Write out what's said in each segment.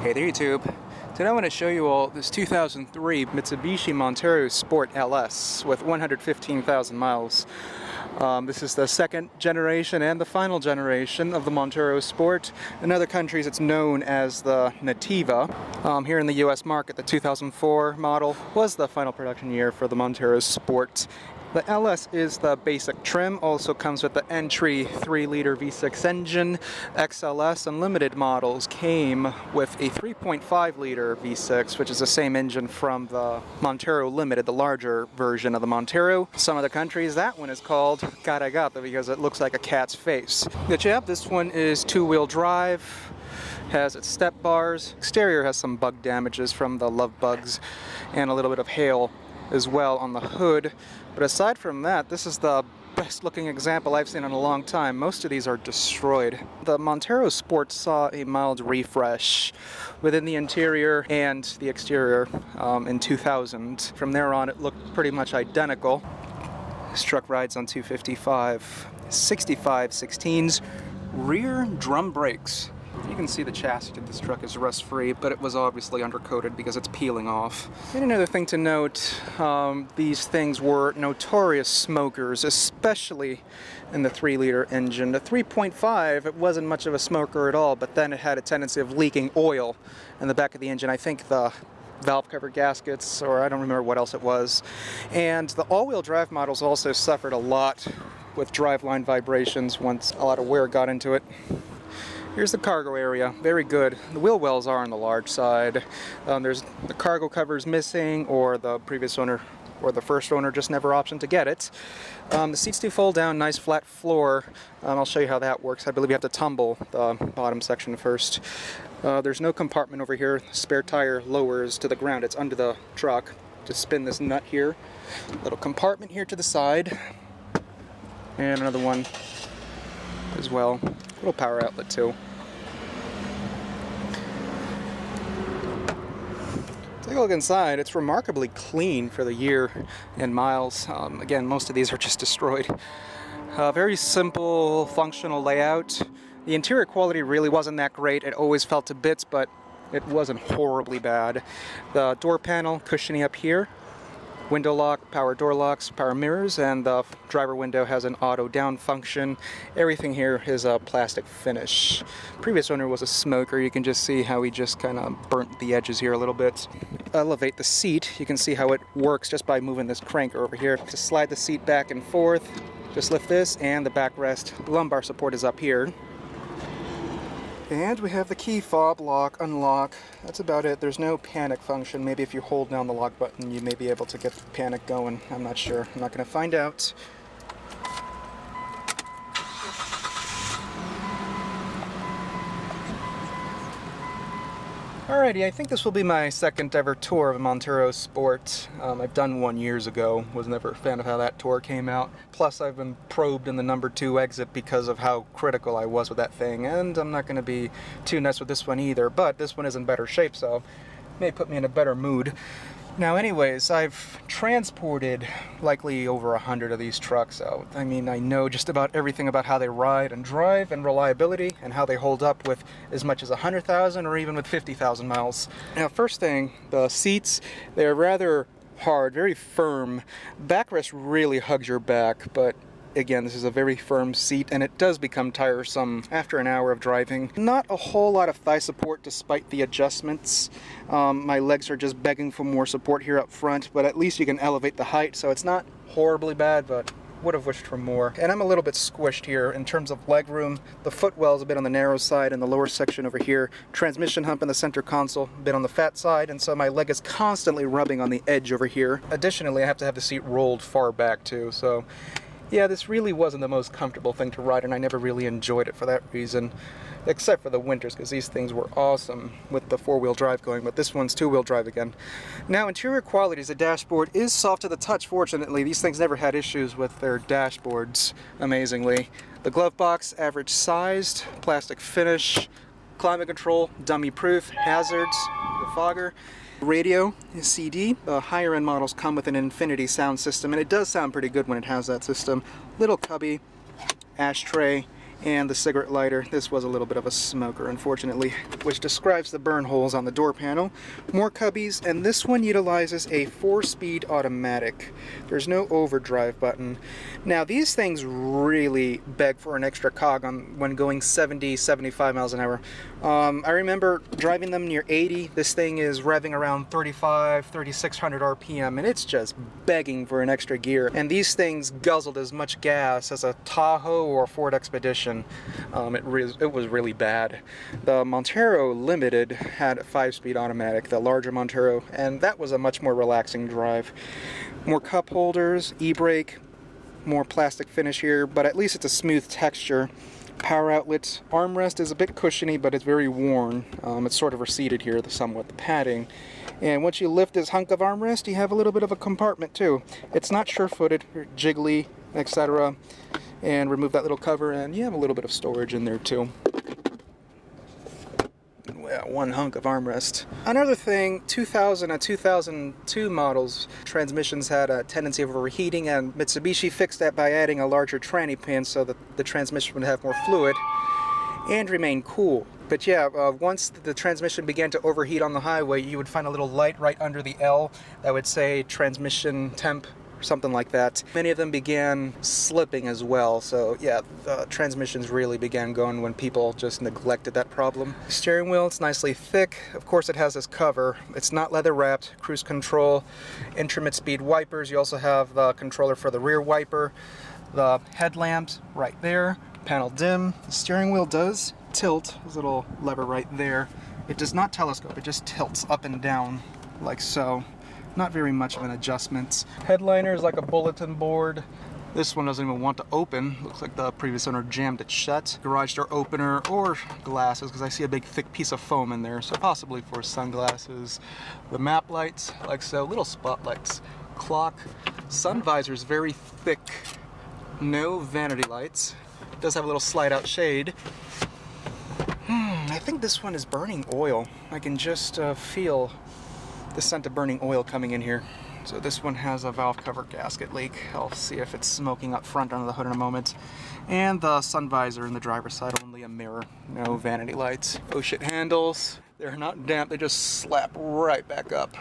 Hey there YouTube. Today I want to show you all this 2003 Mitsubishi Montero Sport LS with 115,000 miles. This is the second generation and the final generation of the Montero Sport. In other countries it's known as the Nativa. Here in the US market, the 2004 model was the final production year for the Montero Sport. The LS is the basic trim, also comes with the entry 3-liter V6 engine. XLS Unlimited models came with a 3.5-liter V6, which is the same engine from the Montero Limited, the larger version of the Montero. Some other countries, that one is called Caragata because it looks like a cat's face. But yeah, this one is 2-wheel drive. Has its step bars. Exterior has some bug damages from the love bugs and a little bit of hail as well on the hood. But aside from that, this is the best looking example I've seen in a long time. Most of these are destroyed. The Montero Sport saw a mild refresh within the interior and the exterior in 2000. From there on it looked pretty much identical. This truck rides on 255, 65 16s, rear drum brakes. You can see the chassis of this truck is rust-free, but it was obviously undercoated because it's peeling off. And another thing to note, these things were notorious smokers, especially in the 3-liter engine. The 3.5, it wasn't much of a smoker at all, but then it had a tendency of leaking oil in the back of the engine. I think the valve cover gaskets, or I don't remember what else it was. And the all-wheel drive models also suffered a lot with driveline vibrations once a lot of wear got into it. Here's the cargo area, very good. The wheel wells are on the large side. There's the cargo covers missing, or the previous owner or the first owner just never optioned to get it. The seats do fold down, nice flat floor. I'll show you how that works. I believe you have to tumble the bottom section first. There's no compartment over here. Spare tire lowers to the ground. It's under the truck. Just spin this nut here. Little compartment here to the side. And another one as well. Little power outlet too. Take a look inside. It's remarkably clean for the year and miles. Again, most of these are just destroyed. Very simple, functional layout. The interior quality really wasn't that great. It always felt to bits, but it wasn't horribly bad. The door panel, cushiony up here. Window lock, power door locks, power mirrors, and the driver window has an auto down function. Everything here is a plastic finish. Previous owner was a smoker. You can just see how he just kind of burnt the edges here a little bit. Elevate the seat. You can see how it works just by moving this crank over here. To slide the seat back and forth, just lift this, and the backrest lumbar support is up here. And we have the key fob, lock, unlock. That's about it. There's no panic function. Maybe if you hold down the lock button, you may be able to get the panic going. I'm not sure. I'm not going to find out. Alrighty, I think this will be my second ever tour of a Montero Sport. I've done one years ago, was never a fan of how that tour came out. Plus I've been probed in the number 2 exit because of how critical I was with that thing, and I'm not going to be too nuts with this one either, but this one is in better shape, so it may put me in a better mood. Now anyways, I've transported likely over 100 of these trucks, so I mean I know just about everything about how they ride and drive and reliability and how they hold up with as much as 100,000 or even with 50,000 miles. Now first thing, the seats, they're rather hard, very firm. Backrest really hugs your back, but again, this is a very firm seat, and it does become tiresome after an hour of driving. Not a whole lot of thigh support despite the adjustments. My legs are just begging for more support here up front, but at least you can elevate the height, so it's not horribly bad, but would have wished for more. And I'm a little bit squished here in terms of leg room. The footwell is a bit on the narrow side in the lower section over here. Transmission hump in the center console, a bit on the fat side, and so my leg is constantly rubbing on the edge over here. Additionally, I have to have the seat rolled far back too, so yeah, this really wasn't the most comfortable thing to ride, and I never really enjoyed it for that reason, except for the winters, because these things were awesome with the 4-wheel drive going, but this one's 2-wheel drive again. Now, interior qualities, the dashboard is soft to the touch, fortunately. These things never had issues with their dashboards, amazingly. The glove box, average sized, plastic finish, climate control, dummy proof, hazards, the fogger. Radio is CD. The higher end models come with an Infinity sound system, and it does sound pretty good when it has that system. Little cubby, ashtray, And the cigarette lighter, this was a little bit of a smoker, unfortunately, which describes the burn holes on the door panel. More cubbies, and this one utilizes a 4-speed automatic. There's no overdrive button. Now, these things really beg for an extra cog when going 70, 75 miles an hour. I remember driving them near 80. This thing is revving around 35, 3600 RPM, and it's just begging for an extra gear. And these things guzzled as much gas as a Tahoe or a Ford Expedition. It was really bad. The Montero Limited had a 5-speed automatic, the larger Montero, and that was a much more relaxing drive. More cup holders, e-brake, more plastic finish here, but at least it's a smooth texture. Power outlet. Armrest is a bit cushiony, but it's very worn. It's sort of receded here, somewhat, the padding. And once you lift this hunk of armrest, you have a little bit of a compartment too. It's not sure-footed, jiggly, etc. And remove that little cover, and you have a little bit of storage in there too. Well, one hunk of armrest. Another thing, 2000 and 2002 models, transmissions had a tendency of overheating, and Mitsubishi fixed that by adding a larger tranny pin so that the transmission would have more fluid and remain cool. But yeah, once the transmission began to overheat on the highway, you would find a little light right under the L that would say transmission temp, or something like that. Many of them began slipping as well, so yeah, the transmissions really began going when people just neglected that problem. Steering wheel, it's nicely thick. Of course it has this cover. It's not leather wrapped. Cruise control, intermittent speed wipers. You also have the controller for the rear wiper. The headlamps right there. Panel dim. The steering wheel does tilt. There's a little lever right there. It does not telescope, it just tilts up and down like so. Not very much of an adjustment. Headliner is like a bulletin board. This one doesn't even want to open. Looks like the previous owner jammed it shut. Garage door opener or glasses, because I see a big thick piece of foam in there, so possibly for sunglasses. The map lights, like so, little spotlights. Clock. Sun visor is very thick. No vanity lights. It does have a little slide out shade. I think this one is burning oil. I can just feel the scent of burning oil coming in here. So this one has a valve cover gasket leak. I'll see if it's smoking up front under the hood in a moment. And the sun visor in the driver's side, only a mirror, no vanity lights. Oh shit, handles. They're not damp, they just slap right back up.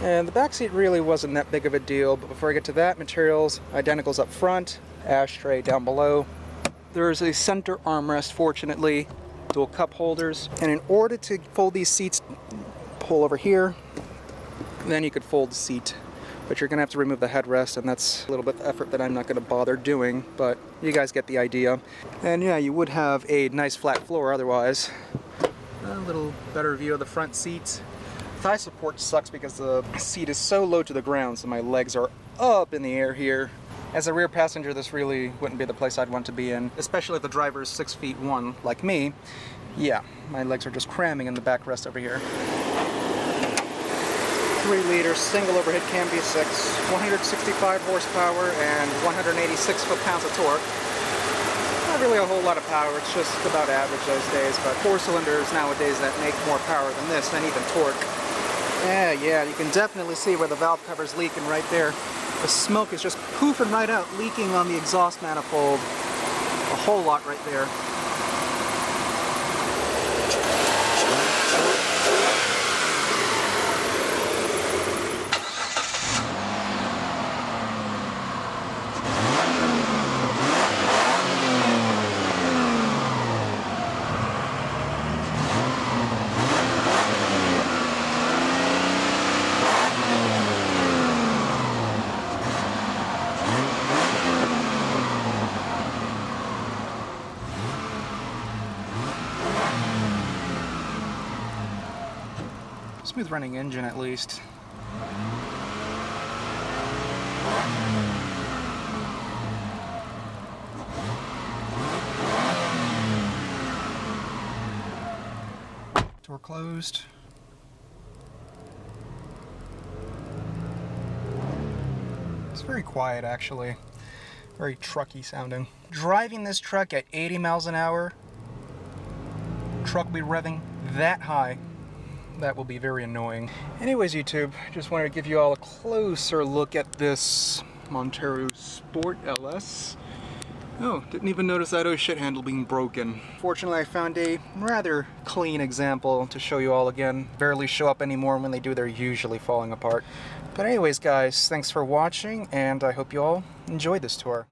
And the back seat really wasn't that big of a deal, but before I get to that, materials, identicals up front, ashtray down below. There is a center armrest, fortunately, dual cup holders, and in order to fold these seats, pull over here, then you could fold the seat, but you're gonna have to remove the headrest, and that's a little bit of effort that I'm not gonna bother doing, but you guys get the idea. And yeah, you would have a nice flat floor otherwise. A little better view of the front seats. Thigh support sucks because the seat is so low to the ground, so my legs are up in the air here. As a rear passenger, this really wouldn't be the place I'd want to be in, especially if the driver is 6'1", like me. Yeah, my legs are just cramming in the backrest over here. 3-liter single overhead cam V6, 165 horsepower and 186 foot-pounds of torque. Not really a whole lot of power, it's just about average those days, but 4 cylinders nowadays that make more power than this, than even torque. Yeah, you can definitely see where the valve cover's leaking right there. The smoke is just poofing right out, leaking on the exhaust manifold. A whole lot right there. Smooth running engine at least. Door closed. It's very quiet actually. Very trucky sounding. Driving this truck at 80 miles an hour, truck will be revving that high. That will be very annoying. Anyways, YouTube, just wanted to give you all a closer look at this Montero Sport LS. Oh, didn't even notice that oh shit handle being broken. Fortunately, I found a rather clean example to show you all again. Barely show up anymore. When they do, they're usually falling apart. But anyways, guys, thanks for watching, and I hope you all enjoyed this tour.